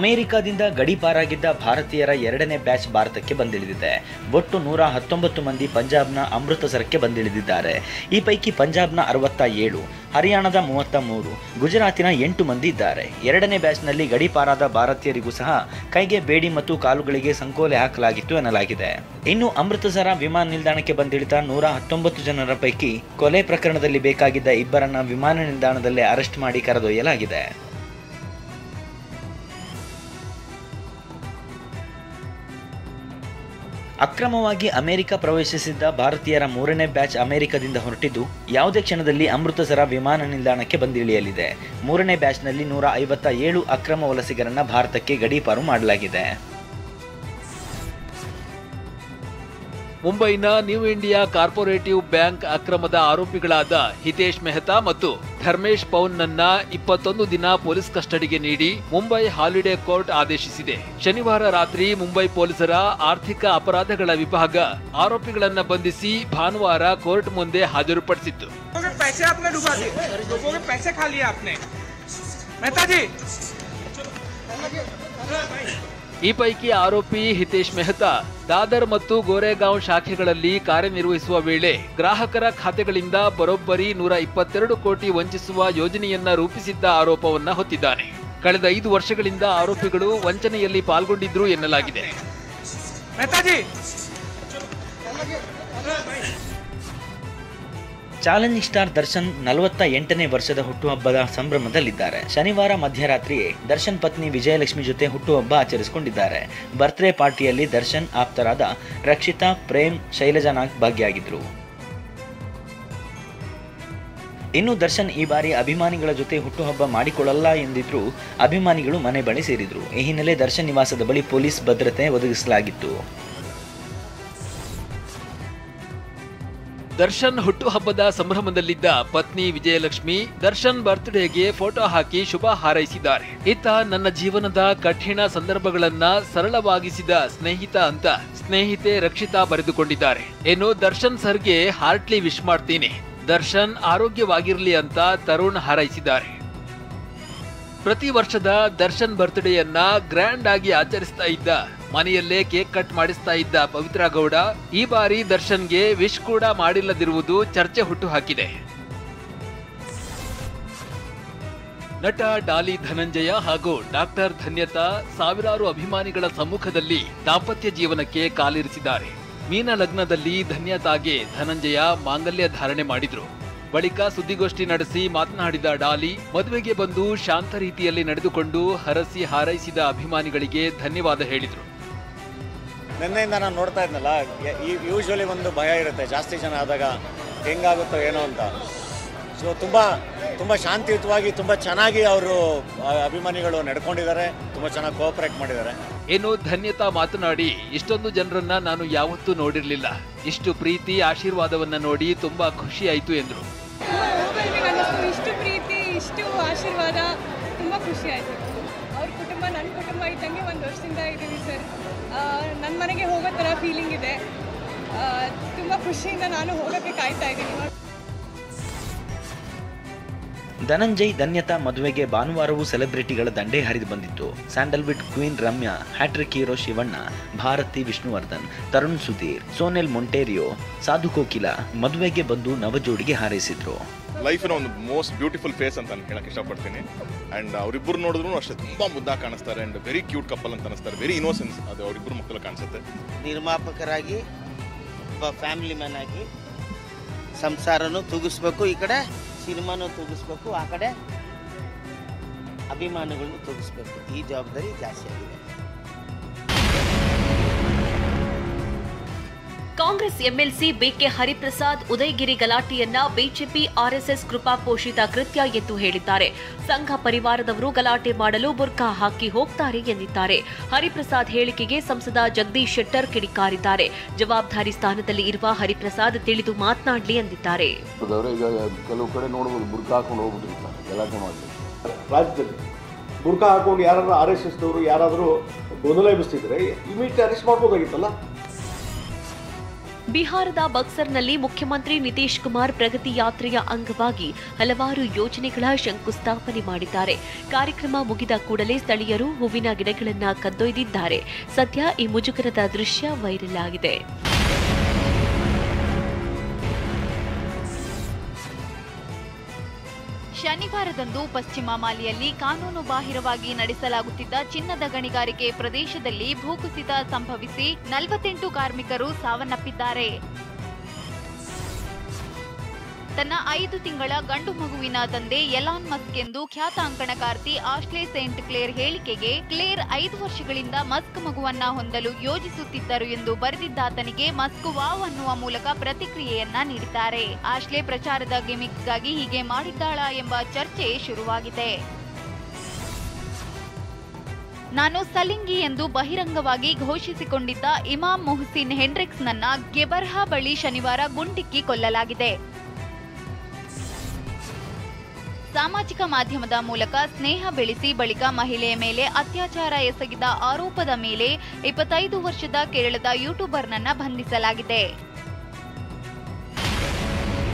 ಅಮೆರಿಕದಿಂದ ಗಡೀಪಾರಾಗಿದ್ದ ಭಾರತೀಯರ 2ನೇ ಬ್ಯಾಚ್ ಭಾರತಕ್ಕೆ ಬಂದಿಳಿದಿದೆ. ಒಟ್ಟು 119 ಮಂದಿ ಪಂಜಾಬ್ನ ಅಮೃತಸರಕ್ಕೆ ಬಂದಿಳಿದಿದ್ದಾರೆ. ಈ ಪೈಕಿ ಪಂಜಾಬ್ನ 67, ಹರಿಯಾಣದ 33, ಗುಜರಾತಿನ 8 ಮಂದಿ ಇದ್ದಾರೆ. 2ನೇ ಬ್ಯಾಚ್ನಲ್ಲಿ ಗಡೀಪಾರಾದ ಭಾರತೀಯರಿಗೂ ಸಹ ಕೈಗೆ ಬೇಡಿ ಮತ್ತು ಕಾಲುಗಳಿಗೆ ಸಂಕೋಲೆ ಹಾಕಲಾಗಿತ್ತು ಎನ್ನಲಾಗಿದೆ. ಇನ್ನು ಅಮೃತಸರ ವಿಮಾನ ನಿಲ್ದಾಣಕ್ಕೆ ಬಂದಿಳಿದ 119 ಜನರ ಪೈಕಿ ಕೊಲೆ ಪ್ರಕರಣದಲ್ಲಿ ಬೇಕಾಗಿದ್ದ ಇಬ್ಬರನ್ನ ವಿಮಾನ ನಿಲ್ದಾಣದಲ್ಲೇ ಅರೆಸ್ಟ್ ಮಾಡಿ ಕರೆದೊಯ್ಯಲಾಗಿದೆ. ಅಕ್ರಮವಾಗಿ ಅಮೆರಿಕ ಪ್ರವೇಶಿಸಿದ್ದ ಭಾರತೀಯರ 3ನೇ ಬ್ಯಾಚ್ ಅಮೆರಿಕದಿಂದ ಹೊರಟಿದ್ದು ಯಾವುದೇ ಕ್ಷಣದಲ್ಲಿ ಅಮೃತಸರ ವಿಮಾನ ನಿಲ್ದಾಣಕ್ಕೆ ಬಂದಿಳಿಯಲಿದೆ. 3ನೇ ಬ್ಯಾಚ್ನಲ್ಲಿ 157 ಅಕ್ರಮ ವಲಸಿಗರನ್ನ ಭಾರತಕ್ಕೆ ಗಡೀಪಾರು ಮಾಡಲಾಗಿದೆ. ಮುಂಬೈನ ನ್ಯೂ ಇಂಡಿಯಾ ಕಾರ್ಪೊರೇಟಿವ್ ಬ್ಯಾಂಕ್ ಅಕ್ರಮದ ಆರೋಪಿಗಳಾದ ಹಿತೇಶ್ ಮೆಹ್ತಾ ಮತ್ತು ಧರ್ಮೇಶ್ ಪೌನ್ನನ್ನ 21 ದಿನ ಪೊಲೀಸ್ ಕಸ್ಟಡಿಗೆ ನೀಡಿ ಮುಂಬೈ ಹಾಲಿಡೇ ಕೋರ್ಟ್ ಆದೇಶಿಸಿದೆ. ಶನಿವಾರ ರಾತ್ರಿ ಮುಂಬೈ ಪೊಲೀಸರ ಆರ್ಥಿಕ ಅಪರಾಧಗಳ ವಿಭಾಗ ಆರೋಪಿಗಳನ್ನ ಬಂಧಿಸಿ ಭಾನುವಾರ ಕೋರ್ಟ್ ಮುಂದೆ ಹಾಜರುಪಡಿಸಿತ್ತು. ಈ ಪೈಕಿ ಆರೋಪಿ ಹಿತೇಶ್ ಮೆಹ್ತಾ ದಾದರ್ ಮತ್ತು ಗೋರೆಗಾಂವ್ ಶಾಖೆಗಳಲ್ಲಿ ಕಾರ್ಯನಿರ್ವಹಿಸುವ ವೇಳೆ ಗ್ರಾಹಕರ ಖಾತೆಗಳಿಂದ ಬರೋಬ್ಬರಿ 122 ಕೋಟಿ ವಂಚಿಸುವ ಯೋಜನೆಯನ್ನ ರೂಪಿಸಿದ್ದ ಆರೋಪವನ್ನ ಹೊತ್ತಿದ್ದಾನೆ. ಕಳೆದ 5 ವರ್ಷಗಳಿಂದ ಆರೋಪಿಗಳು ವಂಚನೆಯಲ್ಲಿ ಪಾಲ್ಗೊಂಡಿದ್ರು ಎನ್ನಲಾಗಿದೆ. ಚಾಲೆಂಜಿಂಗ್ ಸ್ಟಾರ್ ದರ್ಶನ್ 48ನೇ ವರ್ಷದ ಹುಟ್ಟುಹಬ್ಬದ ಸಂಭ್ರಮದಲ್ಲಿದ್ದಾರೆ. ಶನಿವಾರ ಮಧ್ಯರಾತ್ರಿಯೇ ದರ್ಶನ್ ಪತ್ನಿ ವಿಜಯಲಕ್ಷ್ಮಿ ಜೊತೆ ಹುಟ್ಟುಹಬ್ಬ ಆಚರಿಸಿಕೊಂಡಿದ್ದಾರೆ. ಬರ್ತ್ಡೇ ಪಾರ್ಟಿಯಲ್ಲಿ ದರ್ಶನ್ ಆಪ್ತರಾದ ರಕ್ಷಿತಾ, ಪ್ರೇಮ್, ಶೈಲಜಾ ನಾಗ್ ಭಾಗಿಯಾಗಿದ್ರು. ಇನ್ನು ದರ್ಶನ್ ಈ ಬಾರಿ ಅಭಿಮಾನಿಗಳ ಜೊತೆ ಹುಟ್ಟುಹಬ್ಬ ಮಾಡಿಕೊಳ್ಳಲ್ಲ ಎಂದಿದ್ರು ಅಭಿಮಾನಿಗಳು ಮನೆ ಬಳಿ ಸೇರಿದ್ರು. ಈ ಹಿನ್ನೆಲೆ ದರ್ಶನ್ ನಿವಾಸದ ಬಳಿ ಪೊಲೀಸ್ ಭದ್ರತೆ ಒದಗಿಸಲಾಗಿತ್ತು. ದರ್ಶನ್ ಹುಟ್ಟುಹಬ್ಬದ ಸಂಭ್ರಮದಲ್ಲಿದ್ದ ಪತ್ನಿ ವಿಜಯಲಕ್ಷ್ಮಿ ದರ್ಶನ್ ಬರ್ತ್ಡೇಗೆ ಫೋಟೋ ಹಾಕಿ ಶುಭ ಹಾರೈಸಿದ್ದಾರೆ. ಇತ್ತ ನನ್ನ ಜೀವನದ ಕಠಿಣ ಸಂದರ್ಭಗಳನ್ನ ಸರಳವಾಗಿಸಿದ ಸ್ನೇಹಿತ ಅಂತ ಸ್ನೇಹಿತೆ ರಕ್ಷಿತಾ ಬರೆದುಕೊಂಡಿದ್ದಾರೆ. ಇನ್ನು ದರ್ಶನ್ ಸರ್ಗೆ ಹಾರ್ಟ್ಲಿ ವಿಶ್ ಮಾಡ್ತೀನಿ, ದರ್ಶನ್ ಆರೋಗ್ಯವಾಗಿರ್ಲಿ ಅಂತ ತರುಣ್ ಹಾರೈಸಿದ್ದಾರೆ. ಪ್ರತಿ ವರ್ಷದ ದರ್ಶನ್ ಬರ್ತ್ಡೇಯನ್ನ ಗ್ರ್ಯಾಂಡ್ ಆಗಿ ಆಚರಿಸ್ತಾ ಇದ್ದ, ಮನೆಯಲ್ಲೇ ಕೇಕ್ ಕಟ್ ಮಾಡಿಸ್ತಾ ಇದ್ದ ಪವಿತ್ರ ಗೌಡ ಈ ಬಾರಿ ದರ್ಶನ್ಗೆ ವಿಶ್ ಕೂಡ ಮಾಡಿಲ್ಲದಿರುವುದು ಚರ್ಚೆ ಹುಟ್ಟುಹಾಕಿದೆ. ನಟ ಡಾಲಿ ಧನಂಜಯ ಹಾಗೂ ಡಾಕ್ಟರ್ ಧನ್ಯತಾ ಸಾವಿರಾರು ಅಭಿಮಾನಿಗಳ ಸಮ್ಮುಖದಲ್ಲಿ ದಾಂಪತ್ಯ ಜೀವನಕ್ಕೆ ಕಾಲಿರಿಸಿದ್ದಾರೆ. ಮೀನ ಲಗ್ನದಲ್ಲಿ ಧನ್ಯತಾಗೆ ಧನಂಜಯ ಮಾಂಗಲ್ಯ ಧಾರಣೆ ಮಾಡಿದ್ರು. ಬಳಿಕ ಸುದ್ದಿಗೋಷ್ಠಿ ನಡೆಸಿ ಮಾತನಾಡಿದ ಡಾಲಿ, ಮದುವೆಗೆ ಬಂದು ಶಾಂತ ರೀತಿಯಲ್ಲಿ ನಡೆದುಕೊಂಡು ಹರಸಿ ಹಾರೈಸಿದ ಅಭಿಮಾನಿಗಳಿಗೆ ಧನ್ಯವಾದ ಹೇಳಿದ್ರು. ನಿನ್ನೆಯಿಂದ ನಾನು ನೋಡ್ತಾ ಇದ್ನಲ್ಲ, ಯೂಶ್ವಲಿ ಒಂದು ಭಯ ಇರುತ್ತೆ ಜಾಸ್ತಿ ಜನ ಆದಾಗ ಹೆಂಗಾಗುತ್ತೋ ಏನೋ ಅಂತ. ಸೊ ತುಂಬ ಶಾಂತಿಯುತವಾಗಿ ತುಂಬ ಚೆನ್ನಾಗಿ ಅವರು ಅಭಿಮಾನಿಗಳು ನಡ್ಕೊಂಡಿದ್ದಾರೆ, ತುಂಬ ಚೆನ್ನಾಗಿ ಕೋಆಪರೇಟ್ ಮಾಡಿದ್ದಾರೆ. ಏನು ಧನ್ಯತಾ ಮಾತನಾಡಿ, ಇಷ್ಟೊಂದು ಜನರನ್ನ ನಾನು ಯಾವತ್ತೂ ನೋಡಿರ್ಲಿಲ್ಲ, ಇಷ್ಟು ಪ್ರೀತಿ ಆಶೀರ್ವಾದವನ್ನ ನೋಡಿ ತುಂಬಾ ಖುಷಿ ಆಯ್ತು ಎಂದ್ರು. ಇಷ್ಟು ಪ್ರೀತಿ, ಇಷ್ಟು ಆಶೀರ್ವಾದ ತುಂಬ ಖುಷಿ ಆಯ್ತು. ಅವ್ರ ಕುಟುಂಬ ನನ್ನ ಕುಟುಂಬ ಇದ್ದಂಗೆ 1 ವರ್ಷದಿಂದ ಇದ್ದೀವಿ ಸರ್. ನನ್ನ ಮನೆಗೆ ಹೋಗೋ ಥರ ಫೀಲಿಂಗ್ ಇದೆ. ತುಂಬ ಖುಷಿಯಿಂದ ನಾನು ಹೋಗೋಕ್ಕೆ ಕಾಯ್ತಾ ಇದ್ದೀನಿ. ಧನಂಜಯ್ ಧನ್ಯತಾ ಮದುವೆಗೆ ಭಾನುವಾರವೂ ಸೆಲೆಬ್ರಿಟಿಗಳ ದಂಡೇ ಹರಿದು ಬಂದಿತ್ತು. Sandalwood queen Ramya, hat trick hero Shivanna, Bharathi Vishnuvardhan, Tarun Sudhir, Sonal Monteiro, Sadhu Kokila ಮದುವೆಗೆ ಬಂದು ನವಜೋಡಿಗೆ ಹಾರೈಸಿದ್ರು. ಲೈಫಿನ ಒಂದು ಮೋಸ್ಟ್ ಬ್ಯೂಟಿಫುಲ್ ಫೇಸ್ ಅಂತ ನಾನು ಹೇಳಕ್ಕೆ ಇಷ್ಟಪಡ್ತೀನಿ. ಆ್ಯಂಡ್ ಅವರಿಬ್ಬರು ನೋಡಿದ್ರು ಅಷ್ಟೇ ತುಂಬ ಮುದ್ದಾಗಿ ಕಾಣಿಸ್ತಾರೆ. ಆ್ಯಂಡ್ ವೆರಿ ಕ್ಯೂಟ್ ಕಪಲ್ ಅಂತ ಅನಿಸ್ತಾರೆ. ವೆರಿ ಇನ್ನೋಸೆನ್ಸ್ ಅದು ಅವರಿಬ್ಬರು ಮಕ್ಕಳು ಕಾಣಿಸುತ್ತೆ. ನಿರ್ಮಾಪಕರಾಗಿ ಒಬ್ಬ ಫ್ಯಾಮಿಲಿ ಮ್ಯಾನ್ ಆಗಿ ಸಂಸಾರನೂ ತೂಗಿಸ್ಬೇಕು, ಈ ಕಡೆ ಸಿನಿಮಾನೂ ತೂಗಿಸ್ಬೇಕು, ಆ ಕಡೆ ಅಭಿಮಾನಿಗಳನ್ನು ತೂಗಿಸ್ಬೇಕು. ಈ ಜವಾಬ್ದಾರಿ ಜಾಸ್ತಿ ಆಗಿದೆ. ಕಾಂಗ್ರೆಸ್ ಎಂಎಲ್ಸಿ ಬಿಕೆ ಹರಿಪ್ರಸಾದ್ ಉದಯಗಿರಿ ಗಲಾಟೆಯನ್ನ ಬಿಜೆಪಿ ಆರ್ಎಸ್ಎಸ್ ಕೃಪಾಪೋಷಿತ ಕೃತ್ಯ ಎಂದು ಹೇಳಿದ್ದಾರೆ. ಸಂಘ ಪರಿವಾರದವರು ಗಲಾಟೆ ಮಾಡಲು ಬುರ್ಖಾ ಹಾಕಿ ಹೋಗ್ತಾರೆ ಎಂದಿದ್ದಾರೆ. ಹರಿಪ್ರಸಾದ್ ಹೇಳಿಕೆಗೆ ಸಂಸದ ಜಗದೀಶ್ ಶೆಟ್ಟರ್ ಕಿಡಿಕಾರಿದ್ದಾರೆ. ಜವಾಬ್ದಾರಿ ಸ್ಥಾನದಲ್ಲಿ ಇರುವ ಹರಿಪ್ರಸಾದ್ ತಿಳಿದು ಮಾತನಾಡಲಿ ಎಂದಿದ್ದಾರೆ. ಕೆಲವು ಕಡೆ ನೋಡಬಹುದು ಬುರ್ಖಾ ಹಾಕೊಂಡು ಹೋಗ್ಬಿಟ್ಟಿರ್ತಾರೆ ಗಲಾಟೆ ಮಾಡಿ. ರಾಜ್ಯದಲ್ಲಿ ಬುರ್ಖಾ ಹಾಕೊಂಡು ಯಾರಾದ್ರೂ RSS ದವರು ಯಾರಾದರೂ ಗೊಂದಲ ಎಬ್ಬಿಸ್ತಿದ್ರೆ ಇಮಿಡಿಯೇಟ್ ಅರೆಸ್ಟ್ ಮಾಡ್ಬೋದಾಗಿತ್ತಲ್ಲ. ಬಿಹಾರದ ಬಕ್ಸರ್ನಲ್ಲಿ ಮುಖ್ಯಮಂತ್ರಿ ನಿತೀಶ್ ಕುಮಾರ್ ಪ್ರಗತಿ ಯಾತ್ರೆಯ ಅಂಗವಾಗಿ ಹಲವಾರು ಯೋಜನೆಗಳ ಶಂಕುಸ್ಥಾಪನೆ ಮಾಡಿದ್ದಾರೆ. ಕಾರ್ಯಕ್ರಮ ಮುಗಿದ ಕೂಡಲೇ ಸ್ಥಳೀಯರು ಹೂವಿನ ಗಿಡಗಳನ್ನು ಕದ್ದೊಯ್ದಿದ್ದಾರೆ. ಸದ್ಯ ಈ ಮುಜುಗರದ ದೃಶ್ಯ ವೈರಲ್ ಆಗಿದೆ. ಶನಿವಾರದಂದು ಪಶ್ಚಿಮ ಮಾಲಿಯಲ್ಲಿ ಕಾನೂನು ಬಾಹಿರವಾಗಿ ನಡೆಸಲಾಗುತ್ತಿದ್ದ ಚಿನ್ನದ ಗಣಿಗಾರಿಕೆ ಪ್ರದೇಶದಲ್ಲಿ ಭೂಕುಸಿತ ಸಂಭವಿಸಿ 48 ಕಾರ್ಮಿಕರು ಸಾವನ್ನಪ್ಪಿದ್ದಾರೆ. ತನ್ನ 5 ತಿಂಗಳ ಗಂಡು ಮಗುವಿನ ತಂದೆ ಎಲಾನ್ ಮಸ್ಕ್ ಎಂದು ಖ್ಯಾತ ಅಂಕಣಕಾರ್ತಿ ಆಶ್ಲೆ ಸೇಂಟ್ ಕ್ಲೇರ್ ಹೇಳಿಕೆಗೆ ಕ್ಲೇರ್ 5 ವರ್ಷಗಳಿಂದ ಮಸ್ಕ್ ಮಗುವನ್ನ ಹೊಂದಲು ಯೋಜಿಸುತ್ತಿದ್ದರು ಎಂದು ಬರೆದಿದ್ದಾತನಿಗೆ ಮಸ್ಕ್ ವಾವ್ ಅನ್ನುವ ಮೂಲಕ ಪ್ರತಿಕ್ರಿಯೆಯನ್ನ ನೀಡಿದ್ದಾರೆ. ಆಶ್ಲೆ ಪ್ರಚಾರದ ಗಿಮಿಕ್ಗಾಗಿ ಹೀಗೆ ಮಾಡಿದ್ದಾಳಾ ಎಂಬ ಚರ್ಚೆ ಶುರುವಾಗಿದೆ. ನಾನು ಸಲಿಂಗಿ ಎಂದು ಬಹಿರಂಗವಾಗಿ ಘೋಷಿಸಿಕೊಂಡಿದ್ದ ಇಮಾಮ್ ಮೊಹಸಿನ್ ಹೆಂಡ್ರಿಕ್ಸ್ ನನ್ನ ಗೆಬರ್ಹಾ ಬಳಿ ಶನಿವಾರ ಗುಂಡಿಕ್ಕಿ ಕೊಲ್ಲಲಾಗಿದೆ. ಸಾಮಾಜಿಕ ಮಾಧ್ಯಮದ ಮೂಲಕ ಸ್ನೇಹ ಬೆಳೆಸಿ ಬಳಿಕ ಮಹಿಳೆಯ ಮೇಲೆ ಅತ್ಯಾಚಾರ ಎಸಗಿದ ಆರೋಪದ ಮೇಲೆ 25 ವರ್ಷದ ಕೇರಳದ ಯೂಟ್ಯೂಬರ್ನನ್ನ ಬಂಧಿಸಲಾಗಿದೆ.